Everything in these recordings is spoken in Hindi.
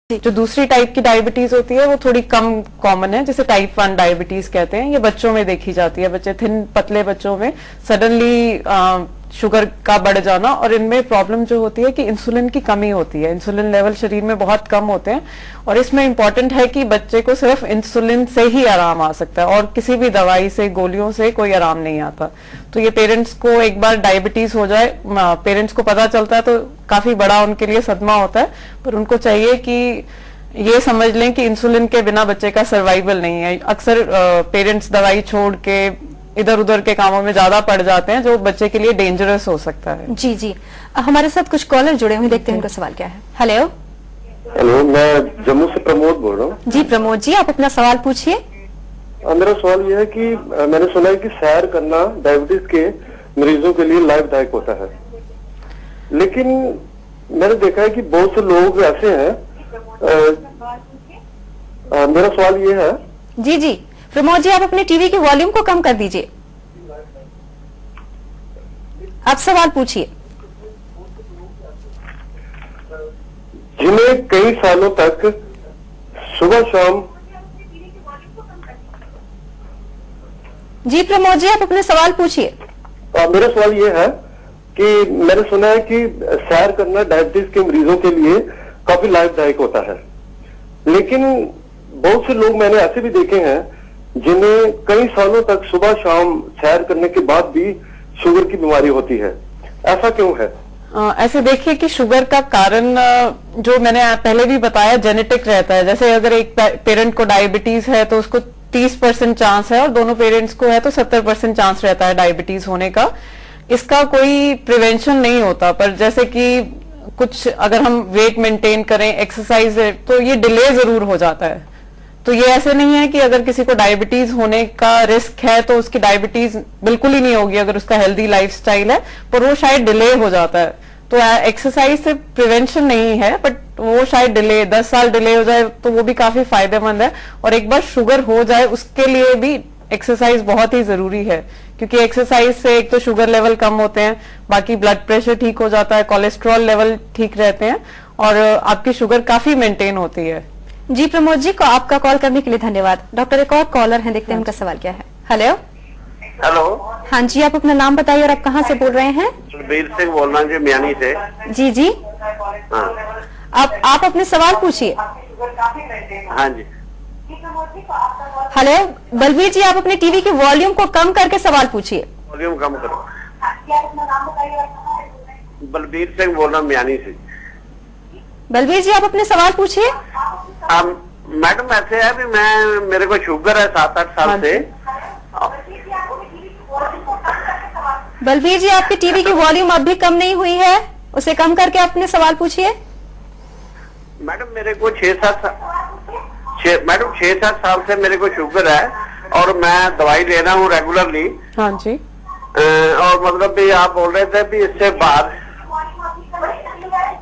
जो दूसरी टाइप की डायबिटीज होती है वो थोड़ी कम कॉमन है, जिसे टाइप 1 डायबिटीज कहते हैं। ये बच्चों में देखी जाती है, बच्चे थिन पतले बच्चों में सडनली शुगर का बढ़ जाना। और इनमें प्रॉब्लम जो होती है कि इंसुलिन की कमी होती है, इंसुलिन लेवल शरीर में बहुत कम होते हैं। और इसमें इंपॉर्टेंट है कि बच्चे को सिर्फ इंसुलिन से ही आराम आ सकता है और किसी भी दवाई से, गोलियों से कोई आराम नहीं आता। तो ये पेरेंट्स को एक बार डायबिटीज हो जाए, पेरेंट्स को पता चलता है तो काफी बड़ा उनके लिए सदमा होता है। पर उनको चाहिए कि ये समझ लें कि इंसुलिन के बिना बच्चे का सर्वाइवल नहीं है। अक्सर पेरेंट्स दवाई छोड़ के इधर उधर के कामों में ज्यादा पड़ जाते हैं, जो बच्चे के लिए डेंजरस हो सकता है। जी जी, हमारे साथ कुछ कॉलर जुड़े हुए, देखते हैं उनका सवाल क्या है। हेलो हेलो, मैं जम्मू से प्रमोद बोल रहा हूँ। जी प्रमोद जी, आप अपना सवाल पूछिए। मेरा सवाल यह है कि मैंने सुना है कि सैर करना डायबिटीज के मरीजों के लिए लाभदायक होता है, लेकिन मैंने देखा है कि बहुत से लोग ऐसे हैं। मेरा सवाल यह है। जी जी प्रमोद जी, आप अपने टीवी के वॉल्यूम को कम कर दीजिए, आप सवाल पूछिए। जिन्हें कई सालों तक सुबह शाम। जी प्रमोद जी, आप अपने सवाल पूछिए। मेरा सवाल यह है कि मैंने सुना है कि सैर करना डायबिटीज के मरीजों के लिए काफी लाभदायक होता है, लेकिन बहुत से लोग मैंने ऐसे भी देखे हैं जिन्हें कई सालों तक सुबह शाम सैर करने के बाद भी शुगर की बीमारी होती है। ऐसा क्यों है? ऐसे देखिए कि शुगर का कारण जो मैंने पहले भी बताया जेनेटिक रहता है। जैसे अगर एक पेरेंट को डायबिटीज है तो उसको 30% चांस है, और दोनों पेरेंट्स को है तो 70% चांस रहता है डायबिटीज होने का। इसका कोई प्रिवेंशन नहीं होता, पर जैसे कि कुछ अगर हम वेट मेंटेन करें, एक्सरसाइज है, तो ये डिले जरूर हो जाता है। तो ये ऐसे नहीं है कि अगर किसी को डायबिटीज होने का रिस्क है तो उसकी डायबिटीज बिल्कुल ही नहीं होगी अगर उसका हेल्दी लाइफस्टाइल है, पर वो शायद डिले हो जाता है। तो एक्सरसाइज से प्रिवेंशन नहीं है, बट वो शायद डिले 10 साल डिले हो जाए तो वो भी काफी फायदेमंद है। और एक बार शुगर हो जाए उसके लिए भी एक्सरसाइज बहुत ही जरूरी है, क्योंकि एक्सरसाइज से एक तो शुगर लेवल कम होते हैं, बाकी ब्लड प्रेशर ठीक हो जाता है, कोलेस्ट्रॉल लेवल ठीक रहते हैं और आपकी शुगर काफी मेंटेन होती है। जी प्रमोद जी को आपका कॉल करने के लिए धन्यवाद। डॉक्टर, एक और कॉलर है, देखते हैं उनका सवाल क्या है। हेलो हेलो, हाँ जी, आप अपना नाम बताइए और आप कहाँ से बोल रहे हैं? बलबीर सिंह बोल रहा हूँ जी, मियानी से। जी जी, हाँ आप अपने सवाल पूछिए। हाँ जी। हेलो बलबीर जी, आप अपने टीवी के वॉल्यूम को कम करके सवाल पूछिए। वॉल्यूम कम करो। बलबीर सिंह बोल रहा हूँ मियानी से। बलबीर जी, आप अपने सवाल पूछिए। मैडम ऐसे है भी मेरे को शुगर है 7-8 साल से। बलबीर जी, आपके टीवी की वॉल्यूम अब भी कम नहीं हुई है, उसे कम करके अपने सवाल पूछिए। मैडम मेरे को 6-7 साल से मेरे को शुगर है और मैं दवाई ले रहा हूँ रेगुलरली। हाँ जी। और मतलब भी आप बोल रहे थे भी इससे बाहर।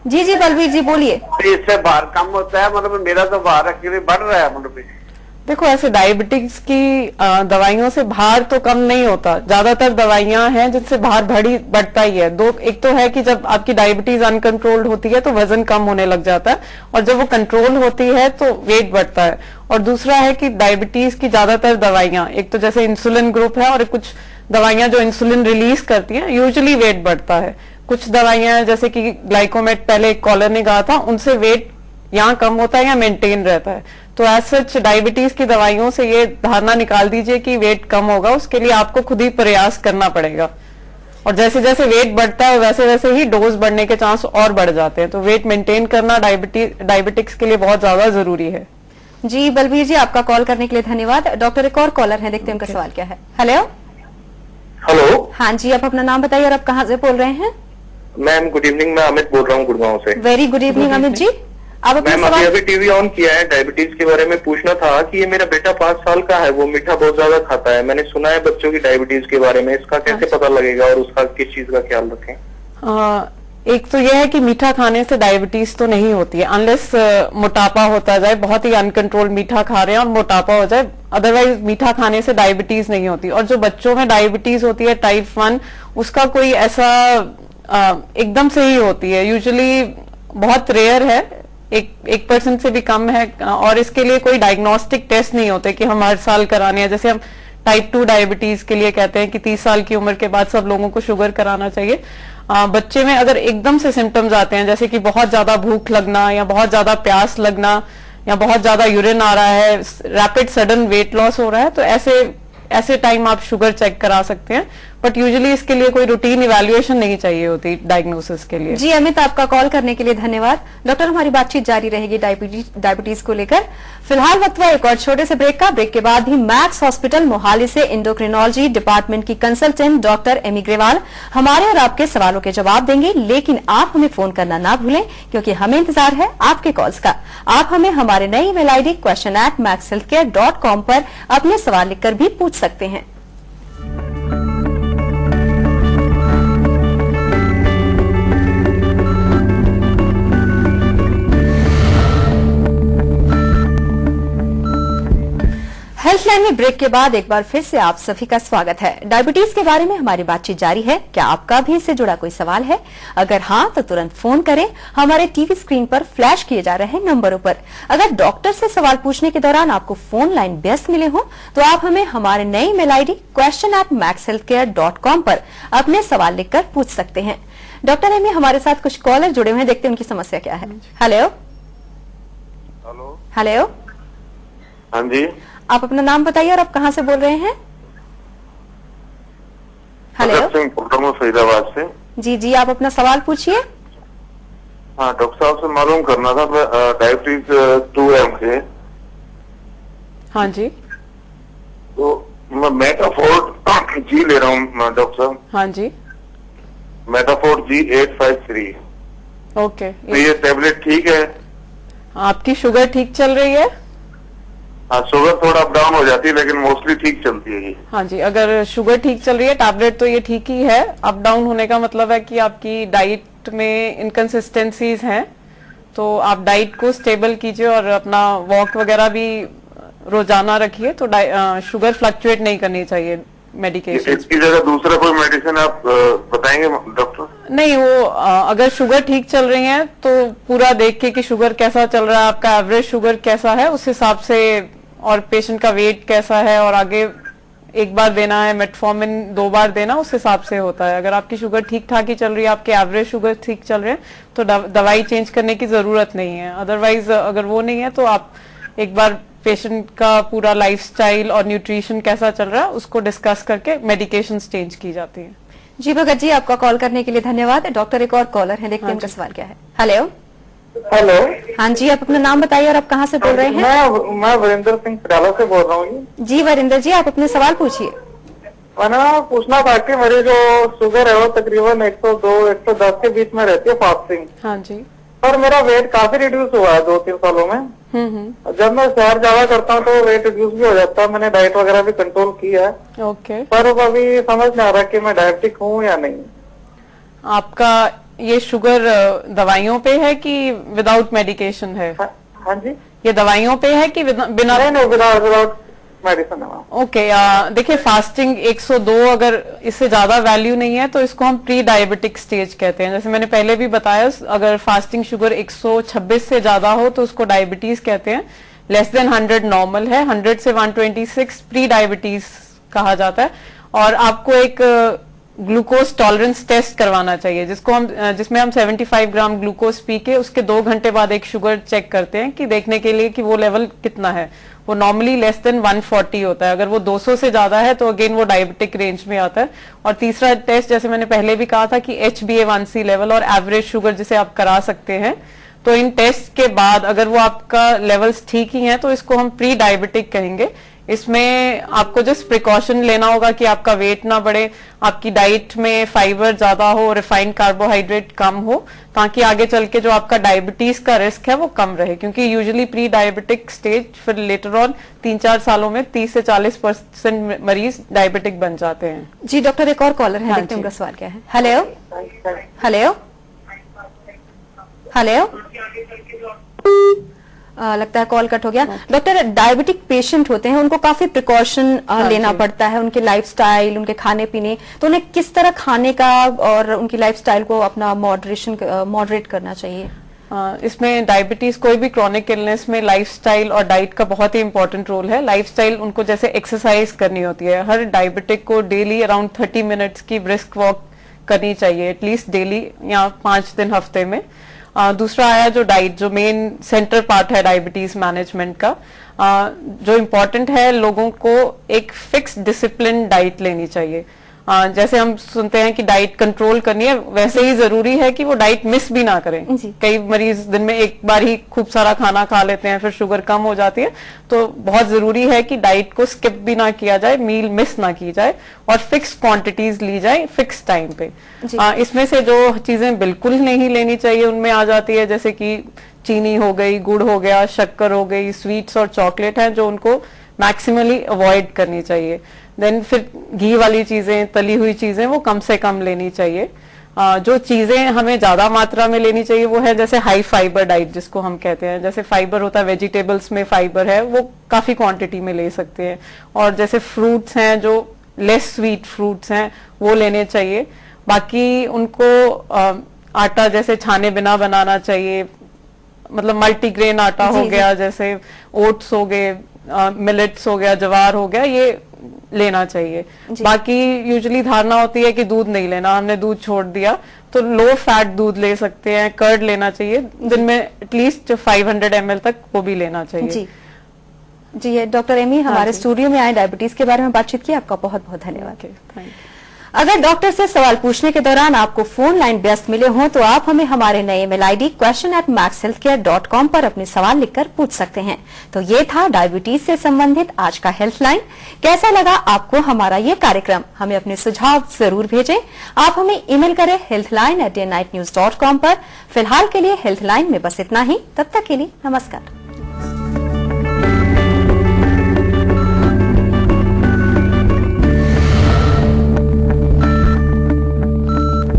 जी जी बलबीर जी बोलिए। इससे बाहर कम होता है, मतलब मेरा तो बाहर एक्चुअली बढ़ रहा है। मतलब देखो, ऐसे डायबिटीज की दवाइयों से भार तो कम नहीं होता। ज्यादातर दवाइयां हैं जिनसे भार बढ़ता ही है। एक तो है कि जब आपकी डायबिटीज अनकंट्रोल्ड होती है तो वजन कम होने लग जाता है, और जब वो कंट्रोल होती है तो वेट बढ़ता है। और दूसरा है कि डायबिटीज की ज्यादातर दवाइयां, एक तो जैसे इंसुलिन ग्रुप है और कुछ दवाइयां जो इंसुलिन रिलीज करती हैं, यूजुअली वेट बढ़ता है। कुछ दवाइयां जैसे कि ग्लाइकोमेट, पहले एक कॉलर ने कहा था, उनसे वेट यहाँ कम होता है या मेंटेन रहता है। तो एज सच डायबिटीज की दवाइयों से ये धारणा निकाल दीजिए कि वेट कम होगा, उसके लिए आपको खुद ही प्रयास करना पड़ेगा। और जैसे जैसे वेट बढ़ता है वैसे वैसे ही डोज बढ़ने के चांस और बढ़ जाते हैं। तो वेट मेंटेन करना डायबिटिक्स के लिए बहुत ज्यादा जरूरी है। जी बलबीर जी, आपका कॉल करने के लिए धन्यवाद। डॉक्टर, एक और कॉलर है, देखते हैं उनका सवाल क्या है। हेलो हेलो, हाँ जी, आप अपना नाम बताइए और आप कहाँ से बोल रहे हैं? मैम गुड इवनिंग, मैं अमित बोल रहा हूँ गुड़गांव से। Very good evening Amit ji, आप अपना मैम सवाल। अभी टीवी ऑन किया है, डायबिटीज के बारे में पूछना था कि ये मेरा बेटा 5 साल का है, वो मीठा बहुत ज्यादा खाता है। मैंने सुना है बच्चों की डायबिटीज के बारे में, इसका कैसे पता लगेगा और उसका किस चीज का ख्याल रखें? एक तो यह है कि मीठा खाने से डायबिटीज तो नहीं होती है, अनलेस मोटापा होता जाए, बहुत ही अनकंट्रोल मीठा खा रहे हैं और मोटापा हो जाए, अदरवाइज मीठा खाने से डायबिटीज नहीं होती। और जो बच्चों में डायबिटीज होती है टाइप 1, उसका कोई ऐसा एकदम से ही होती है, यूजुअली बहुत रेयर है, 1% से भी कम है, और इसके लिए कोई डायग्नोस्टिक टेस्ट नहीं होते कि हम हर साल कराने हैं। जैसे हम टाइप 2 डायबिटीज के लिए कहते हैं कि 30 साल की उम्र के बाद सब लोगों को शुगर कराना चाहिए। बच्चे में अगर एकदम से सिम्टम्स आते हैं, जैसे कि बहुत ज्यादा भूख लगना या बहुत ज्यादा प्यास लगना या बहुत ज्यादा यूरिन आ रहा है, रैपिड सडन वेट लॉस हो रहा है, तो ऐसे टाइम आप शुगर चेक करा सकते हैं। बट यूजुअली इसके लिए कोई रूटीन इवैल्यूएशन नहीं चाहिए होती डायग्नोसिस के लिए। जी अमित, आपका कॉल करने के लिए धन्यवाद। डॉक्टर, हमारी बातचीत जारी रहेगी डायबिटीज को लेकर। फिलहाल वक्त हुआ एक और छोटे से ब्रेक का। ब्रेक के बाद ही मैक्स हॉस्पिटल मोहाली से एंडोक्रिनोलॉजी डिपार्टमेंट की कंसल्टेंट डॉक्टर एमी ग्रेवाल हमारे और आपके सवालों के जवाब देंगे। लेकिन आप हमें फोन करना ना भूलें, क्योंकि हमें इंतजार है आपके कॉल्स का। आप हमें हमारे नई ईमेल आईडी question@maxhealthcare.com पर अपने सवाल लिखकर भी पूछ सकते हैं। हेल्थलाइन में ब्रेक के बाद एक बार फिर से आप सभी का स्वागत है। डायबिटीज के बारे में हमारी बातचीत जारी है। क्या आपका भी इससे जुड़ा कोई सवाल है? अगर हाँ, तो तुरंत फोन करें हमारे टीवी स्क्रीन पर फ्लैश किए जा रहे नंबरों पर। अगर डॉक्टर से सवाल पूछने के दौरान आपको फोन लाइन व्यस्त मिले हो, तो आप हमें हमारे नई ईमेल आईडी question@maxhealthcare.com पर अपने सवाल लिखकर पूछ सकते हैं। डॉक्टर एमी, हमारे साथ कुछ कॉलर जुड़े हुए हैं, देखते हैं उनकी समस्या क्या है। हेलो हेलो, हाँ जी, आप अपना नाम बताइए और आप कहाँ से बोल रहे हैं? हेलो, फरीदाबाद से। जी जी, आप अपना सवाल पूछिए। हाँ, डॉक्टर साहब से मालूम करना था, डायबिटीज 2 से। हाँ जी, तो मैं मेटाफोर्ट जी ले रहा हूँ डॉक्टर साहब। हाँ जी, मेटाफोर्ट जी 853। ओके। तो ये टैबलेट ठीक है? आपकी शुगर ठीक चल रही है? हाँ, शुगर थोड़ा अप डाउन हो जाती है, लेकिन मोस्टली ठीक चलती है ये। हाँ जी, अगर शुगर ठीक चल रही है, टैबलेट तो ये ठीक ही है। अप डाउन होने का मतलब है कि आपकी डाइट में इनकंसिस्टेंसीज हैं, तो आप डाइट को स्टेबल कीजिए और अपना वॉक वगैरह भी रोजाना रखिए, तो शुगर फ्लक्चुएट नहीं करनी चाहिए मेडिकेशन। इसकी जगह दूसरा कोई मेडिसिन आप बताएंगे डॉक्टर? नहीं, वो अगर शुगर ठीक चल रही है तो पूरा देख के कि शुगर कैसा चल रहा है, आपका एवरेज शुगर कैसा है उस हिसाब से, और पेशेंट का वेट कैसा है, और आगे 1 बार देना है मेटफॉर्मिन 2 बार देना, उस हिसाब से होता है। अगर आपकी शुगर ठीक ठाक ही चल रही है, आपके एवरेज शुगर ठीक चल रहे हैं, तो दवाई चेंज करने की जरूरत नहीं है। अदरवाइज अगर वो नहीं है तो आप एक बार पेशेंट का पूरा लाइफस्टाइल और न्यूट्रिशन कैसा चल रहा है उसको डिस्कस करके मेडिकेशंस चेंज की जाती है। जी भगत जी, आपका कॉल करने के लिए धन्यवाद। डॉक्टर, एक और कॉलर है, देखते हैं उनका सवाल क्या है। हेलो हेलो, हाँ जी, आप अपना नाम बताइए और आप कहाँ से बोल रहे हैं? मैं वीरेंद्र सिंह पटियाला से बोल रहा हूँ। जी वीरेंद्र जी, आप अपने सवाल पूछिए। मैंने पूछना था कि मेरी जो शुगर है वो तकरीबन 102-110 के बीच में रहती है फास्टिंग। हाँ जी, पर मेरा वेट काफी रिड्यूस हुआ है 2-3 सालों में। जब मैं सैर ज्यादा करता हूँ तो वेट रिड्यूस भी हो जाता है। मैंने डाइट वगैरह भी कंट्रोल की है। ओके। पर अब अभी समझ नहीं आ रहा कि मैं डायबिटिक हूँ या नहीं। आपका ये शुगर दवाइयों पे है कि विदाउट मेडिकेशन है? हाँ जी, ये दवाइयों पे है कि बिना? नहीं, विदाउट मेडिसिन है। ओके, देखिए फास्टिंग 102 अगर इससे ज्यादा वैल्यू नहीं है तो इसको हम प्री डायबिटिक स्टेज कहते हैं। जैसे मैंने पहले भी बताया, अगर फास्टिंग शुगर 126 से ज्यादा हो तो उसको डायबिटीज कहते हैं। लेस देन 100 नॉर्मल है, 100 से 126 प्री डायबिटीज कहा जाता है। और आपको एक ग्लूकोज टॉलरेंस टेस्ट करवाना चाहिए, जिसमें हम 75 ग्राम ग्लूकोज पी के उसके 2 घंटे बाद एक शुगर चेक करते हैं कि देखने के लिए कि वो लेवल कितना है। वो नॉर्मली लेस देन 140 होता है। अगर वो 200 से ज्यादा है तो अगेन वो डायबिटिक रेंज में आता है। और तीसरा टेस्ट, जैसे मैंने पहले भी कहा था कि HbA1c लेवल और एवरेज शुगर जिसे आप करा सकते हैं, तो इन टेस्ट के बाद अगर वो आपका लेवल्स ठीक ही हैं तो इसको हम प्री डायबिटिक कहेंगे। इसमें आपको जस्ट प्रिकॉशन लेना होगा कि आपका वेट ना बढ़े, आपकी डाइट में फाइबर ज्यादा हो, रिफाइंड कार्बोहाइड्रेट कम हो, ताकि आगे चल के जो आपका डायबिटीज का रिस्क है वो कम रहे। क्योंकि यूजुअली प्री डायबिटिक स्टेज फिर लेटर ऑन 3-4 सालों में 30 से 40% मरीज डायबिटिक बन जाते हैं। जी डॉक्टर, एक और कॉलर है, देखते हैं उनका सवाल क्या है। हेलो हेलो हेलो, लगता है कॉल कट हो गया। डॉक्टर, डायबिटिक पेशेंट होते हैं, उनको काफी प्रिकॉशन लेना पड़ता है, उनके लाइफस्टाइल, उनके खाने पीने, तो उन्हें किस तरह खाने का और उनकी लाइफस्टाइल को अपना मॉडरेट करना चाहिए? इसमें डायबिटीज कोई भी क्रॉनिक इलनेस में लाइफस्टाइल और डाइट का बहुत ही इंपॉर्टेंट रोल है। लाइफस्टाइल उनको जैसे एक्सरसाइज करनी होती है, हर डायबिटिक को डेली अराउंड 30 मिनट्स की ब्रिस्क वॉक करनी चाहिए एटलीस्ट डेली या 5 दिन हफ्ते में। दूसरा आया जो डाइट, जो मेन सेंटर पार्ट है डायबिटीज मैनेजमेंट का, जो इम्पोर्टेंट है लोगों को एक फिक्स डिसिप्लिन डाइट लेनी चाहिए। जैसे हम सुनते हैं कि डाइट कंट्रोल करनी है, वैसे ही जरूरी है कि वो डाइट मिस भी ना करें। कई मरीज दिन में एक बार ही खूब सारा खाना खा लेते हैं, फिर शुगर कम हो जाती है, तो बहुत जरूरी है कि डाइट को स्किप भी ना किया जाए, मील मिस ना की जाए और फिक्स क्वांटिटीज ली जाए फिक्स टाइम पे। इसमें से जो चीजें बिल्कुल नहीं लेनी चाहिए उनमें आ जाती है जैसे कि चीनी हो गई, गुड़ हो गया, शक्कर हो गई, स्वीट्स और चॉकलेट है जो उनको मैक्सिमली अवॉइड करनी चाहिए। देन फिर घी वाली चीजें, तली हुई चीजें वो कम से कम लेनी चाहिए। जो चीजें हमें ज्यादा मात्रा में लेनी चाहिए वो है जैसे हाई फाइबर डाइट जिसको हम कहते हैं। जैसे फाइबर होता है, वेजिटेबल्स में फाइबर है, वो काफी क्वांटिटी में ले सकते हैं। और जैसे फ्रूट्स हैं जो लेस स्वीट फ्रूट्स हैं वो लेने चाहिए। बाकी उनको आटा जैसे छाने बिना बनाना चाहिए, मतलब मल्टीग्रेन आटा हो गया, जैसे ओट्स हो गए, मिलेट्स हो गया, ज्वार हो गया, ये लेना चाहिए। बाकी यूजुअली धारणा होती है कि दूध नहीं लेना, हमने दूध छोड़ दिया, तो लो फैट दूध ले सकते हैं, कर्ड लेना चाहिए, दिन में एटलीस्ट 500 ml तक वो भी लेना चाहिए। जी डॉक्टर एमी हमारे स्टूडियो में आए, डायबिटीज के बारे में बातचीत की, आपका बहुत बहुत धन्यवाद। अगर डॉक्टर से सवाल पूछने के दौरान आपको फोन लाइन व्यस्त मिले हों तो आप हमें हमारे नए ईमेल आईडी question@maxhealthcare.com पर अपने सवाल लिखकर पूछ सकते हैं। तो ये था डायबिटीज से संबंधित आज का हेल्थ लाइन। कैसा लगा आपको हमारा ये कार्यक्रम? हमें अपने सुझाव जरूर भेजें। आप हमें ईमेल करें healthline@day9news.com पर। फिलहाल के लिए हेल्थ लाइन में बस इतना ही। तब तक के लिए नमस्कार।